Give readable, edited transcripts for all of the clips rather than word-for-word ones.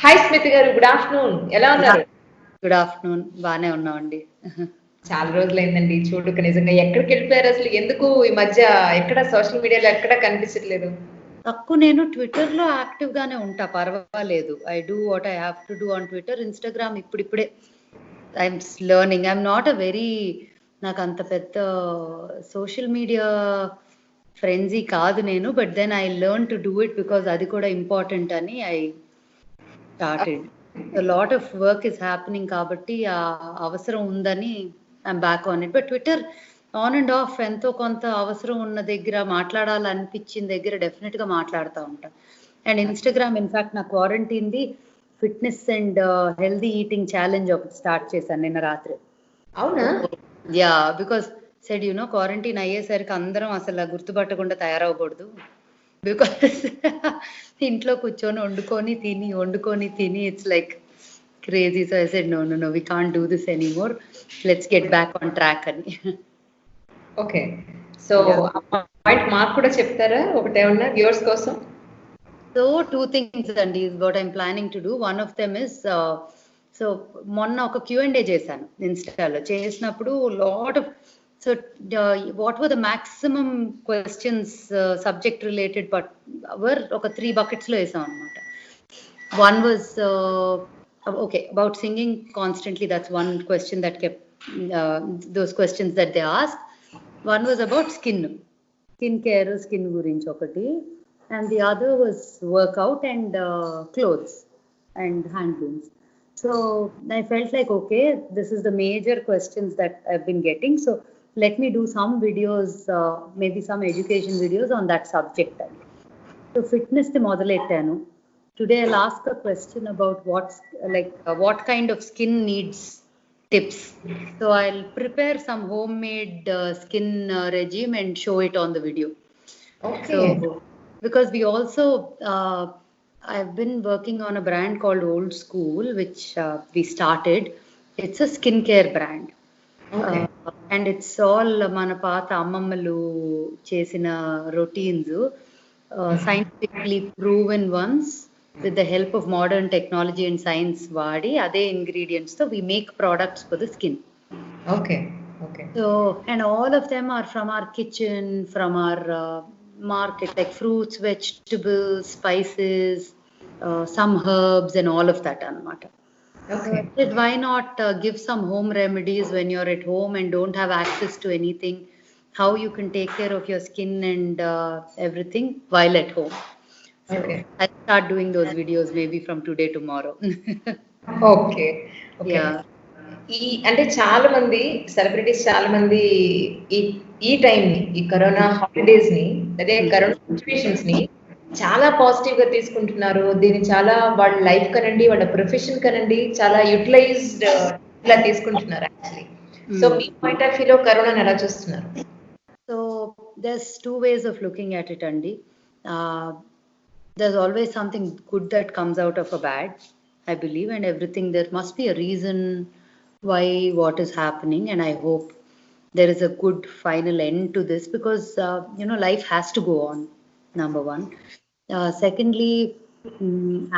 Hi Smith గారు, good afternoon. ఎలా ఉన్నారు? Good afternoon. బానే ఉన్నామండి. చాలా రోజులైందండి చూడక. నిజంగా ఎక్కడికి వెళ్ళిపోయారు అసలు? ఎందుకు ఈ మధ్య ఎక్కడ సోషల్ మీడియాలో ఎక్కడ కనిపించట్లేదు? తక్కువ. నేను ట్విట్టర్ లో యాక్టివ్ గానే ఉంటా, పర్వాలేదు. I do what I have to do on Twitter. Instagram ఇప్పుడిప్పుడే I'm learning. I'm not a very, నాకు అంత పెద్ద సోషల్ మీడియా ఫ్రెండ్జీ కాదు నేను. But then I learn to do it because అది కూడా ఇంపార్టెంట్ అని I started. Lot of work is happening కాబట్టి ఆ అవసరం ఉందని I'm back on it. But Twitter on and off ఎంతో కొంత అవసరం ఉన్న దగ్గర, మాట్లాడాలనిపించిన దగ్గర డెఫినెట్ గా మాట్లాడుతూ ఉంటా. అండ్ ఇన్స్టాగ్రామ్ ఇన్ఫాక్ట్ నా క్వారంటైన్ది fitness and healthy eating challenge ఒకటి స్టార్ట్ చేశాను నిన్న రాత్రి. అవునా? యా, బికాస్ సెడ్ క్వారంటైన్ అయ్యేసరికి అందరం అసలు గుర్తుపట్టకుండా తయారవకూడదు. బికాస్ ఇంట్లో కూర్చొని వండుకొని తిని it's like crazy. So I said no, we can't do this anymore, let's get back on track అని. ఓకే, సో ఆ పాయింట్ మాకు కూడా చెప్తారా ఒకటేమన్నా వ్యూవర్స్ కోసం? సో 2 things అండి what I'm planning to do. One of them is, so మొన్న ఒక Q&A చేశాను ఇన్స్టాలో. చేసినప్పుడు lot of, so what were the maximum questions subject related, but were ఒక 3 buckets లో వేసాం అనమాట. One was okay about singing constantly. That's one question that kept those questions that they asked. One was about skin care, skin gurinchi okati, and the other was workout and clothes and handlooms. So I felt like, okay, this is the major questions that I've been getting, so let me do some videos, maybe some education videos on that subject. So fitness the modelettanu. Today I'll ask a question about what kind of skin needs tips. So I'll prepare some homemade skin regime and show it on the video. Okay. So because we also I've been working on a brand called Old School, which we started. It's a skincare brand. Okay. And it's all mana paata ammammalu chesina routines, scientifically proven ones, with the help of modern technology and science vaadi ade ingredients so we make products for the skin. Okay. So, and all of them are from our kitchen, from our market, like fruits, vegetables, spices, some herbs and all of that anamata. Okay. So why not give some home remedies when you're at home and don't have access to anything, how you can take care of your skin and everything while at home. So Okay. I'll start doing those videos maybe from today, tomorrow. Okay. Yeah. అంటే చాలా మంది celebrities, చాలా మంది ఈ time ని, ఈ corona holidays ని, అదే కరోనా సిచ్యువేషన్స్ ని చాలా పాజిటివ్ గా తీసుకుంటున్నారు. దీన్ని చాలా వాళ్ళ లైఫ్ కనండి, వాళ్ళ ప్రొఫెషన్ కనండి చాలా యూటిలైజ్డ్ ఇలా తీసుకుంటున్నారు actually. So me point of వ్యూలో కరోనాని ఎలా చూస్తున్నారు? So there's 2 ways of looking at it, Andy. There's always something good that comes out of a bad, I believe, and everything. There must be a reason why what is happening, and I hope there is a good final end to this, because life has to go on, number one. Secondly,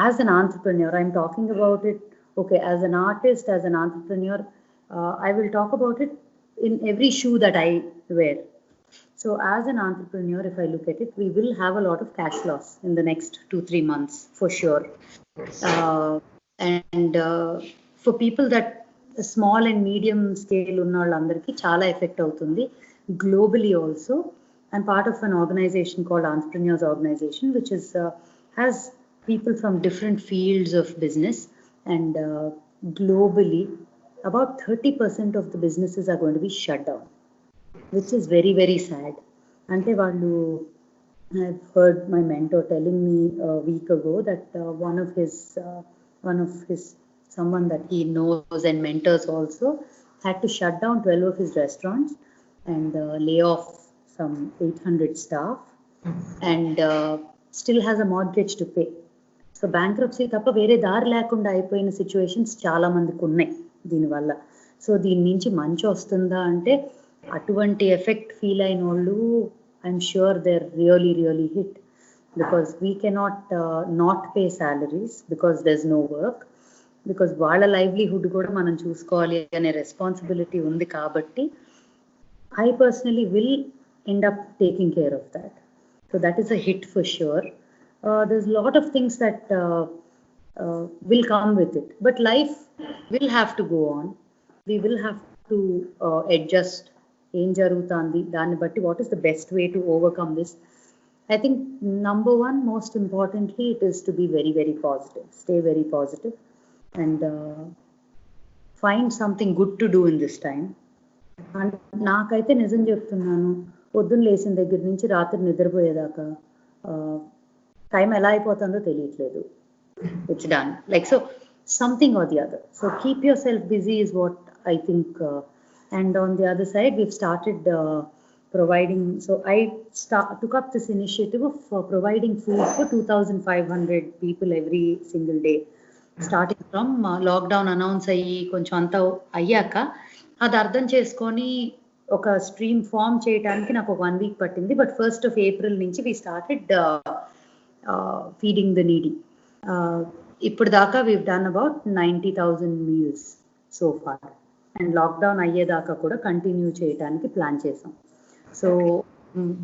as an entrepreneur, I'm talking about it, okay, as an artist, as an entrepreneur, I will talk about it in every shoe that I wear. So as an entrepreneur, if I look at it, we will have a lot of cash loss in the next 2-3 months for sure. And for people that small and medium scale unna vallandariki chaala effect avutundi globally also. I'm part of an organization called Entrepreneurs Organization, which is has people from different fields of business, and globally about 30% of the businesses are going to be shut down, which is very, very sad. Ante vallu, I've heard my mentor telling me a week ago that one of his someone that he knows and mentors also had to shut down 12 of his restaurants and lay off some 800 staff, and still has a mortgage to pay. So bankruptcy tappa vere daar lekunda ayipoyina situations chaala mandiki unnai dini valla. So దీని నుంచి మంచి వస్తుందా అంటే, అటువంటి effect feel అయిన వాళ్ళు I'm sure they are really hit. because we cannot not pay salaries because there's no work, because వాళ్ళ livelihood కూడా మనం చూసుకోవాలి అనే రెస్పాన్సిబిలిటీ ఉంది కాబట్టి I personally will end up taking care of that. So that is a hit for sure. There's a lot of things that will come with it, but life will have to go on. We will have to adjust. ఏం జరుగుతుంది దాన్ని బట్టి what is the best way to overcome this. I think number one, most importantly, it is to be very, very positive. Stay very positive and find something good to do in this time. And నాకైతే నిజం చెప్తున్నాను, పొద్దున్న లేచిన దగ్గర నుంచి రాత్రి నిద్రపోయేదాకా time ఎలా అయిపోతుందో తెలియట్లేదు. It's done like so something or the other. So keep your self busy is what I think. And on the other side, we've started providing, so I took up this initiative of providing food for 2,500 people every single day, starting from lockdown announce అయ్యి కొంచెం అంతా అయ్యాక అది అర్థం చేసుకొని ఒక stream form చేయడానికి నాకు 1 week పట్టింది. బట్ 1st of April నుంచి we started feeding the needy. ఇప్పుడు దాకా we've done about 90,000 meals so far. అండ్ లాక్డౌన్ అయ్యేదాకా కూడా కంటిన్యూ చేయడానికి ప్లాన్ చేసాం. So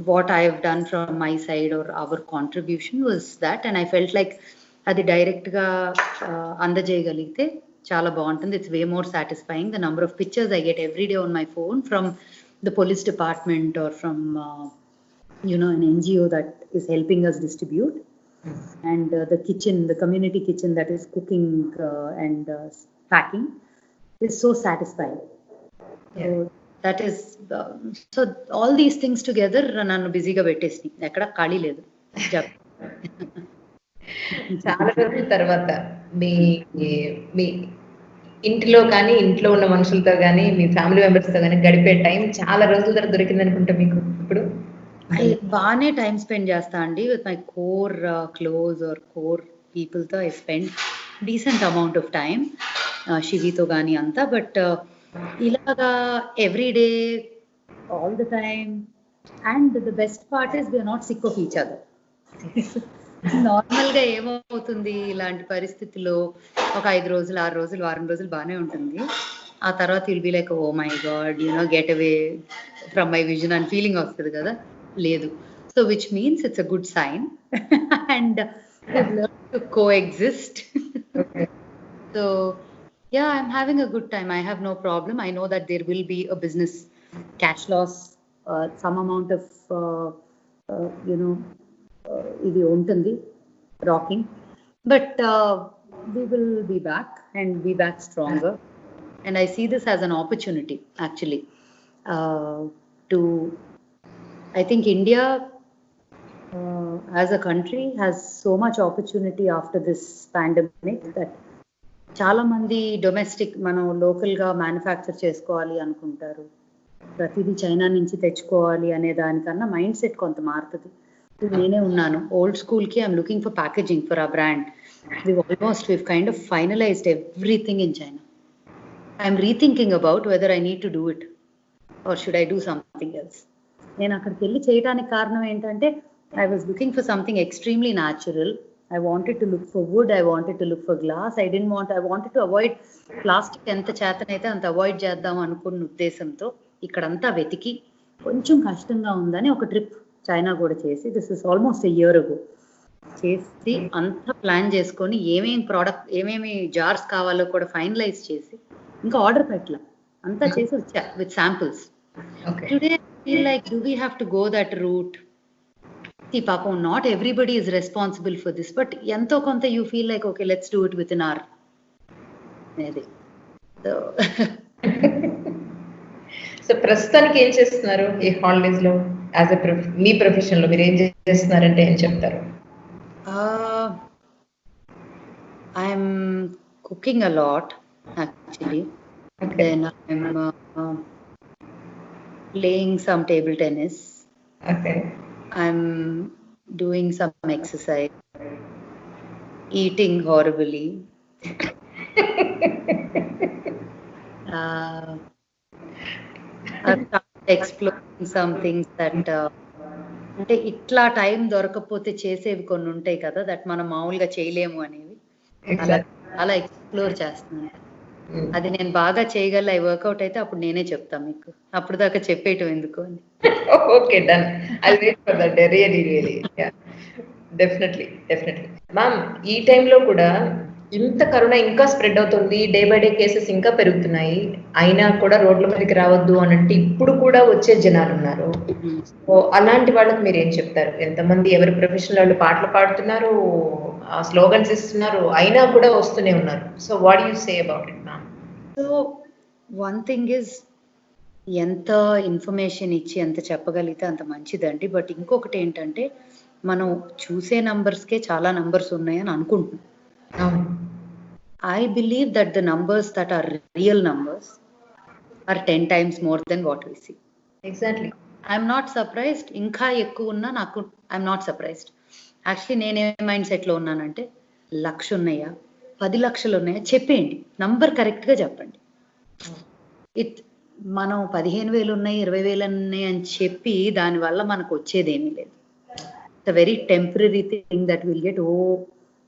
what I have done from my side or our contribution was that, and I felt like అది డైరెక్ట్గా అందజేయగలిగితే చాలా బాగుంటుంది. It's way more satisfying. The number of pictures I get every day on my phone from the police department or from an NGO that is helping us distribute, and the kitchen, the community kitchen that is cooking and packing is so satisfying. Yeah. So that is so all these things together నన్ను బిజీగా పెట్టేసి ఎక్కడ ఖాళీ లేదు. చాలా రోజుల తర్వాత మీ ఇంట్లో కానీ ఇంట్లో ఉన్న మనుషులతో కానీ మీ ఫ్యామిలీ మెంబర్స్తో కానీ గడిపే టైం చాలా రోజుల తర్వాత దొరికింది అనుకుంటా మీకు. ఇప్పుడు బాగానే టైం స్పెండ్ చేస్తా అండి with my core close or core పీపుల్తో. I spend decent amount of time శివితో కానీ అంతా. బట్ ఇలాగా every day all the time, and the best part is we're not sick of each other. నార్మల్గా ఏమవుతుంది ఇలాంటి పరిస్థితుల్లో, ఒక 5 రోజులు 6 రోజులు వారం రోజులు బాగానే ఉంటుంది. ఆ తర్వాత will be like oh my God get away from my vision అని ఫీలింగ్ వస్తుంది కదా. లేదు. So which means it's a good sign and to coexist. So yeah, I'm having a good time. I have no problem. I know that there will be a business cash loss, some amount of ఇది ఉంటుంది rocking, but we will be back and be back stronger. And I see this as an opportunity actually to, I think India as a country has so much opportunity after this pandemic that చాలా మంది domestic మనం లోకల్గా manufacture చేసుకోవాలి అనుకుంటారు, ప్రతిదీ China నుంచి తెచ్చుకోవాలి అనే దానికన్నా మైండ్ సెట్ కొంత మారుతుంది. నేనే ఉన్నాను ఓల్డ్ స్కూల్కి. I'm looking for packaging for ఆ brand. we've kind of finalized everything in China. I'm rethinking about whether I need to do it or should I do something else. నేను అక్కడికి వెళ్ళి చేయడానికి కారణం ఏంటంటే I was looking for something extremely natural. I wanted to look for wood, I wanted to look for glass. I wanted to avoid plastic. ఎంత చేతనైతే అంత avoid చేద్దాం అనుకున్న ఉద్దేశంతో ఇక్కడంతా వెతికి కొంచెం కష్టంగా ఉందని ఒక ట్రిప్ చైనా కూడా చేసి, this is almost a year అగో, చేసి అంతా ప్లాన్ చేసుకొని ఏమేమి జార్స్ కావాలో కూడా ఫైనలైజ్ చేసి ఇంకా ఆర్డర్ పెట్టలా, అంతా చేసి వచ్చా with samples. Today feel like do we have to go that route? పాపం not everybody is responsible for this, but ఎంతో కొంత you feel like okay let's do it within our అనేది. సో ప్రస్తుతానికి ఏం చేస్తున్నారు ఈ హాలిడేస్ లో? As a me profession లో మీరు ఏం చేస్తున్నారంటే ఏం చెప్తారు? I'm cooking a lot actually. Then I'm playing some table tennis. Okay. I'm doing some exercise, eating horribly. I've started exploring some things that అంటే ఇట్లా టైం దొరకకపోతే చేసేవి కొన్ని ఉంటాయి కదా, దట్ మనం మామూలుగా చేయలేము అనేవి. అలా చాలా ఎక్స్ప్లోర్ చేస్తున్నాను. అది నేను బాగా చేయగల వర్కౌట్ అయితే అప్పుడు నేనే చెప్తాను మీకు. అప్పుడు దాకా చెప్పేయటం ఎందుకు అని. Okay, done. I wait for that. Really definitely. Ma'am, ఈ టైంలో కూడా ఇంత కరోనా ఇంకా స్ప్రెడ్ అవుతుంది, డే బై డే కేసెస్ ఇంకా పెరుగుతున్నాయి, అయినా కూడా రోడ్ల మీదకి రావద్దు అని అంటే ఇప్పుడు కూడా వచ్చే జనాలు ఉన్నారు. సో అలాంటి వాళ్ళకి మీరు ఏం చెప్తారు? ఎంతమంది ఎవరి ప్రొఫెషనల్ వాళ్ళు పాటలు పాడుతున్నారు, స్లోగన్స్ ఇస్తున్నారు, అయినా కూడా వస్తూనే ఉన్నారు. So what you say about it ma'am? So one thing is, ఎంత ఇన్ఫర్మేషన్ ఇచ్చి ఎంత చెప్పగలిగితే అంత మంచిదండి. బట్ ఇంకొకటి ఏంటంటే, మనం చూసే నంబర్స్కే చాలా నంబర్స్ ఉన్నాయని అనుకుంటున్నాం. I believe that the numbers that are real numbers are 10 times more than what we see. Exactly. I'm not surprised. ఇంకా ఎక్కువ ఉన్నా నాకు ఐఎమ్ నాట్ సర్ప్రైజ్డ్. యాక్చువల్లీ నేనే మైండ్ సెట్లో ఉన్నానంటే, 1,00,000 ఉన్నాయా, 10 లక్షలు ఉన్నాయా చెప్పేయండి, నంబర్ కరెక్ట్గా చెప్పండి. మనం 15,000 ఉన్నాయి, 20,000 ఉన్నాయి అని చెప్పి దానివల్ల మనకు వచ్చేదేమీ లేదు. It's very temporary thing that will get, ఓ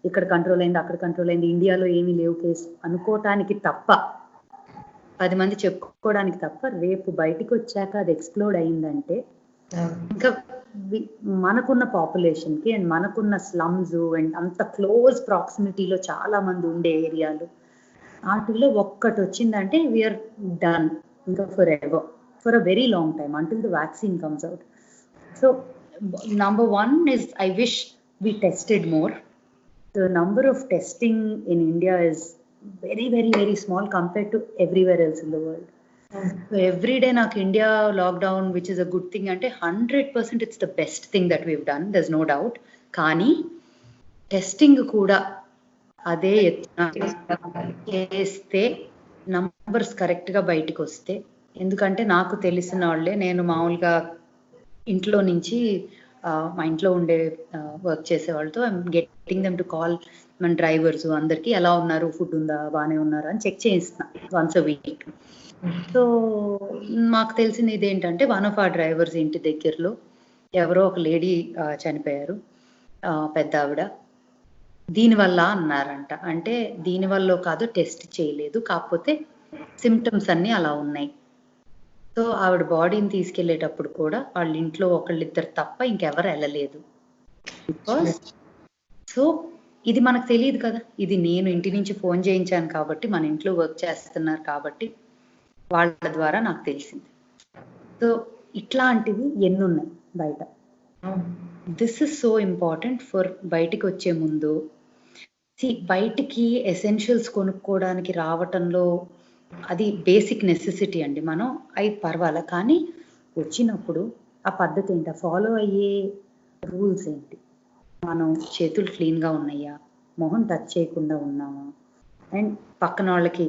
ఇక్కడ కంట్రోల్ అయింది, అక్కడ కంట్రోల్ అయింది, ఇండియాలో ఏమీ లేవు కేసు అనుకోవటానికి తప్ప, 10 మంది చెప్పుకోవడానికి తప్ప, రేపు బయటికి వచ్చాక అది ఎక్స్ప్లోడ్ అయిందంటే ఇంకా మనకున్న పాపులేషన్కి అండ్ మనకున్న స్లమ్స్ అండ్ అంత క్లోజ్ ప్రాక్సిమిటీలో చాలా మంది ఉండే ఏరియాలు, వాటిల్లో ఒక్కటి వచ్చిందంటే వీఆర్ డన్ ఇంకా for ever, for a very long time until the vaccine comes out. So number one is, I wish we tested more. The number of testing in India is very, very, very small compared to everywhere else in the world. So every day నాకు India lockdown, which is a good thing అంటే 100% it's the best thing that we've done, there is no doubt. కానీ testing కూడా అదే చేస్తే numbers కరెక్ట్గా బయటకు వస్తే, ఎందుకంటే నాకు తెలిసిన వాళ్ళే, నేను మామూలుగా ఇంట్లో నుంచి మా ఇంట్లో ఉండే వర్క్ చేసే వాళ్ళతో I'm getting them to call మన డ్రైవర్స్ అందరికీ ఎలా ఉన్నారు, ఫుడ్ ఉందా, బాగానే ఉన్నారా అని చెక్ చేయిస్తున్నా వన్స్ అ వీక్. సో మాకు తెలిసిన ఇదేంటంటే, వన్ ఆఫ్ ఆ డ్రైవర్స్ ఇంటి దగ్గరలో ఎవరో ఒక లేడీ చనిపోయారు, పెద్ద ఆవిడ. దీనివల్ల అన్నారంట. అంటే దీనివల్ల కాదు, టెస్ట్ చేయలేదు, కాకపోతే సిమ్టమ్స్ అన్నీ అలా ఉన్నాయి. సో ఆవిడ బాడీని తీసుకెళ్లేటప్పుడు కూడా వాళ్ళ ఇంట్లో ఒకళ్ళిద్దరు తప్ప ఇంకెవరు వెళ్ళలేదు. బికాస్ సో ఇది మనకు తెలియదు కదా, ఇది నేను ఇంటి నుంచి ఫోన్ చేయించాను కాబట్టి, మన ఇంట్లో వర్క్ చేస్తున్నారు కాబట్టి వాళ్ళ ద్వారా నాకు తెలిసింది. సో ఇట్లాంటివి ఎన్నున్నాయి బయట. This is so important for బయటికి వచ్చే ముందు. బయటికి ఎసెన్షియల్స్ కొనుక్కోవడానికి రావటంలో అది బేసిక్ నెసెసిటీ అండి. మనం అవి పర్వాలే, కానీ వచ్చినప్పుడు ఆ పద్ధతి ఏంటి, ఫాలో అయ్యే రూల్స్ ఏంటి, మనం చేతులు క్లీన్గా ఉన్నాయా, మొహం టచ్ చేయకుండా ఉన్నామా, అండ్ పక్కన వాళ్ళకి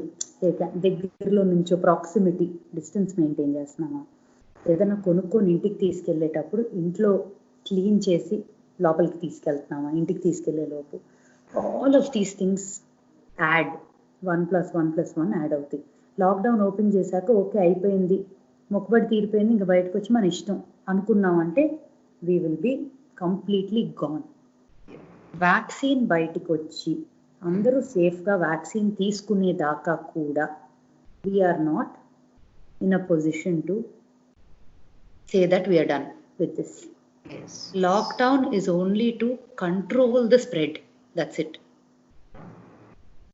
దగ్గరలో నుంచో ప్రాక్సిమిటీ డిస్టెన్స్ మెయింటైన్ చేస్తున్నామా, ఏదైనా కొనుక్కొని ఇంటికి తీసుకెళ్ళేటప్పుడు ఇంట్లో క్లీన్ చేసి లోపలికి తీసుకెళ్తున్నామా ఇంటికి తీసుకెళ్లే లోపు. All of these things add 1+1+1 add అవుతాయి. లాక్డౌన్ ఓపెన్ చేశాక ఓకే అయిపోయింది, మొక్కుబడి తీరిపోయింది, ఇంకా బయటకు వచ్చి మన ఇష్టం అనుకున్నామంటే we will be completely gone. Vaccine బయటకు వచ్చి అందరూ సేఫ్గా వ్యాక్సిన్ తీసుకునేదాకా కూడా we're not in a position to say that we're done with this. Lockdown is only to control the spread. That's it.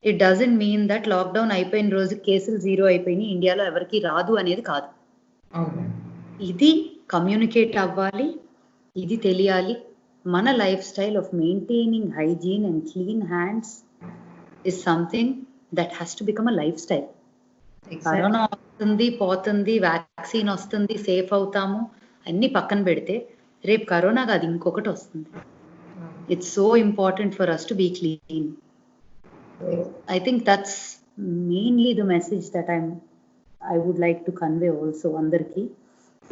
It doesn't mean that lockdown అయిపోయిన రోజు కేసులు 0 అయిపోయినాయి, ఇండియాలో ఎవరికి రాదు అనేది కాదు. ఇది కమ్యూనికేట్ అవ్వాలి, ఇది తెలియాలి. మన life style of maintaining hygiene and clean hands is something that has to become a life style. Corona వస్తుంది పోతుంది, వ్యాక్సిన్ వస్తుంది, సేఫ్ అవుతాము, అన్ని పక్కన పెడితే రేపు కరోనా కాదు ఇంకొకటి వస్తుంది. It's so important for us to be clean. I think that's mainly the message that I would like to convey also అందరికీ,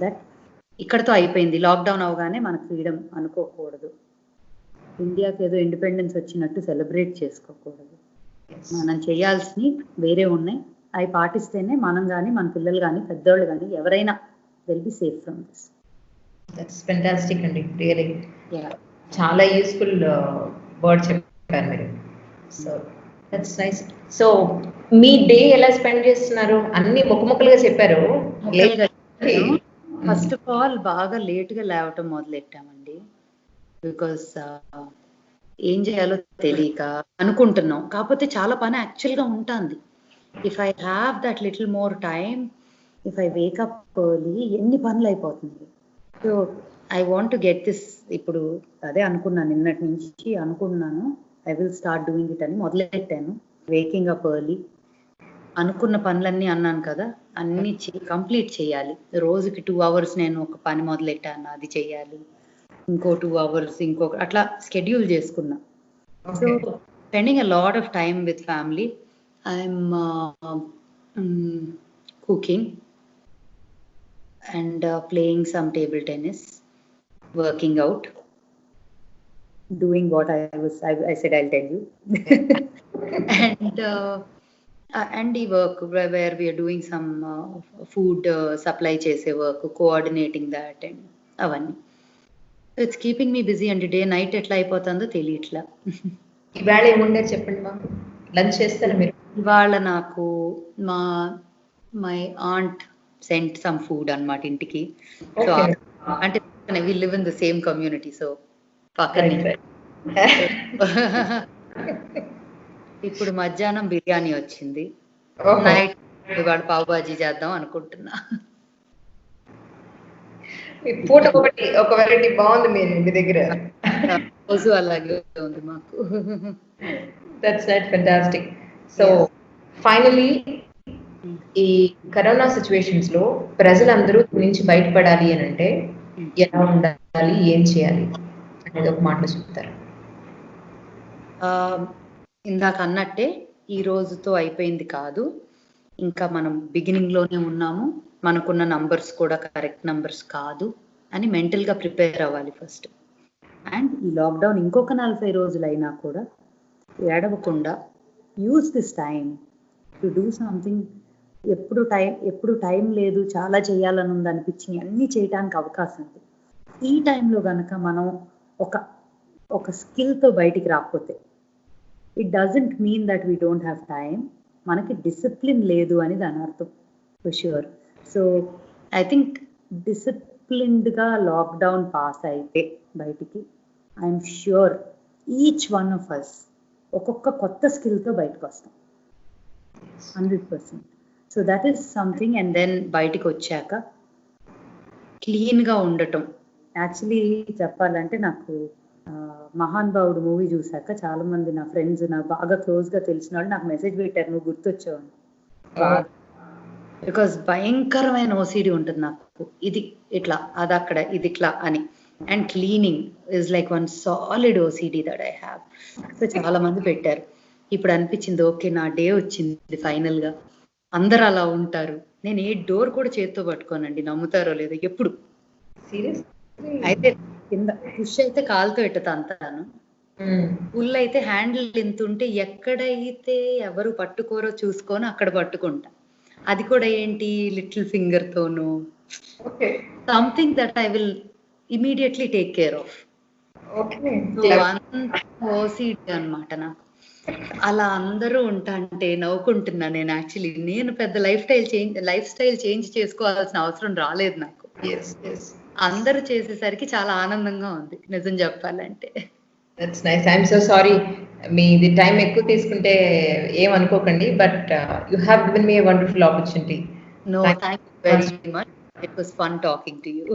దట్ ఇక్కడతో అయిపోయింది, లాక్డౌన్ అవగానే మనకు ఫ్రీడమ్ అనుకోకూడదు, ఇండియాకి ఏదో ఇండిపెండెన్స్ వచ్చినట్టు సెలబ్రేట్ చేసుకోకూడదు. మనం చేయాల్సినవి వేరే ఉన్నాయి, అవి పాటిస్తేనే మనం కానీ మన పిల్లలు కానీ పెద్దవాళ్ళు కానీ ఎవరైనా will be safe from this. That's fantastic అండి, రియలీ Yeah. చాలా యూస్ఫుల్ వర్డ్ చెప్పారు మీరు. So that's nice. So me day ఎలా స్పెండ్ చేస్తున్నారు? అన్ని ముక్కలుగా చెప్పారు. ఫస్ట్ ఆఫ్ ఆల్ బాగా లేట్గా లేవటం మొదలెట్టామండి. బికాస్ ఏం చేయాలో తెలియక అనుకుంటున్నాం, కాకపోతే చాలా పని యాక్చువల్గా ఉంటుంది. If I have that little more time, if I wake up early, ఎన్ని పనులు అయిపోతుంది. So I want to get this. ఇప్పుడు అదే అనుకున్నాను, నిన్నటి నుంచి అనుకున్నాను I will start doing it అని మొదలెట్టాను. వేకింగ్ అప్ ఎర్లీ, అనుకున్న పనులన్నీ అన్నాను కదా, అన్ని కంప్లీట్ చేయాలి. రోజుకి 2 hours నేను ఒక పని మొదలెట్టాను, అది చేయాలి. ఇంకో 2 hours ఇంకొక, అట్లా షెడ్యూల్ చేసుకున్నా. So spending a lot of time with family. I'm cooking and playing some table tennis, working out, doing what I said I'll tell you. and the work where we are doing some food supply chese work, coordinating that and avanni. It's keeping me busy, and day night etla అయిపోతుందో తెలియట్లా. ఇవాళ ఏముండే చెప్పండి మాకు. Lunch చేస్తారా మీరు? ఇవాళ నాకు my aunt sent some food అన్నమాట ఇంటికి. సో అంటే we live in the same community, so పక్కనే. ఇప్పుడు మధ్యాహ్నం బిర్యానీ వచ్చింది, నైట్ ఇవాళ పావ్ బాజీ చేద్దాం అనుకుంటున్నా. పూట ఒక వెరైటీ బాగుంది మీ దగ్గర. రోజు అలాగే ఉంది మాకు. That's right, fantastic. So finally ఈ కరోనా సిచ్యువేషన్స్ లో ప్రజలందరూ నుంచి బయటపడాలి అని అంటే ఎలా ఉండాలి, ఏం చేయాలి అనేది ఒక మాటలో చెప్తారు. ఇందాక అన్నట్టే ఈ రోజుతో అయిపోయింది కాదు, ఇంకా మనం బిగినింగ్ లోనే ఉన్నాము. మనకున్న నంబర్స్ కూడా కరెక్ట్ నంబర్స్ కాదు అని మెంటల్గా ప్రిపేర్ అవ్వాలి ఫస్ట్. అండ్ ఈ లాక్డౌన్ ఇంకొక 40 రోజులైనా కూడా ఏడవకుండా use this time to do something. ఎప్పుడు టైం లేదు, చాలా చేయాలని ఉంది అనిపించి అన్నీ చేయడానికి అవకాశం ఉంది. ఈ టైంలో కనుక మనం ఒక స్కిల్తో బయటికి రాకపోతే, it doesn't mean that we don't have time. మనకి డిసిప్లిన్ లేదు అని దాని అర్థం, for sure. So I think డిసిప్లిన్డ్గా లాక్డౌన్ పాస్ అయితే బయటికి, I'm sure each one of us ఒక్కొక్క కొత్త స్కిల్తో బయటకు వస్తాం 100%. So that is something. And then బయటికి వచ్చాక క్లీన్గా ఉండటం. యాక్చువల్లీ చెప్పాలంటే నాకు మహాన్ భావుడు మూవీ చూసాక చాలా మంది నా ఫ్రెండ్స్, నాకు బాగా క్లోజ్గా తెలిసిన వాళ్ళు నాకు మెసేజ్ పెట్టారు, నువ్వు గుర్తొచ్చావు. బికాస్ భయంకరమైన ఓసిడి ఉంటుంది నాకు, ఇది ఇట్లా అది అక్కడ ఇది ఇట్లా అని. And cleaning is like one solid OCD that I have. So చాలా మంది పెట్టారు. ఇప్పుడు అనిపించింది ఓకే, నా డే వచ్చింది ఫైనల్గా. అందరు అలా ఉంటారు, నేను ఏ డోర్ కూడా చేత్తో పట్టుకోనండి, నమ్ముతారో లేదో. ఎప్పుడు అయితే కింద పుష్ అయితే కాలుతో ఎట్టుతా అంతాను, పుల్ అయితే హ్యాండిల్ ఎంత ఉంటే ఎక్కడైతే ఎవరు పట్టుకోరో చూసుకొని అక్కడ పట్టుకుంటా. అది కూడా ఏంటి, లిటిల్ ఫింగర్ తోను, something that I will immediately take care of. OCD అన్నమాట నాకు. అలా అందరూ ఉంటా అంటే నవ్వుకుంటున్నా నేను. యాక్చువల్లీ నేను పెద్ద లైఫ్ స్టైల్ చేంజ్ చేసుకోవాల్సిన అవసరం రాలేదు నాకు. అందరూ చేసేసరికి చాలా ఆనందంగా ఉంది నిజం చెప్పాలంటే. That's nice. I'm so sorry, మీది టైం ఎక్కువ తీసుకుంటే ఏమనుకోకండి, but you have given me a wonderful opportunity. No, thank you very much. It was fun talking to you.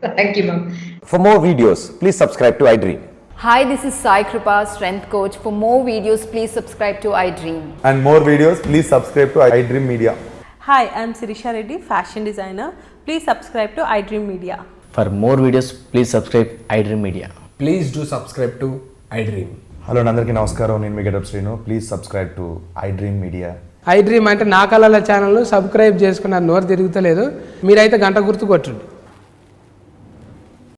Thank you ma'am. For more videos, please subscribe to iDream. Hi, this is Sai Kripa, Strength Coach. For more videos, please subscribe to iDream. And more videos, please subscribe to iDream Media. Hi, I am Sirisha Reddy, fashion designer. Please subscribe to iDream Media. For more videos, please subscribe iDream Media. Please do subscribe to iDream. Hello అందరికీ నమస్కారం, నేను మీ Getup Srinu. Please subscribe to iDream Media. iDream అంటే నా కళల ఛానల్ను subscribe చేసుకున్న నోరు తిరుగుతలేదు, మీరైతే గంట గుర్తు కొట్టండి.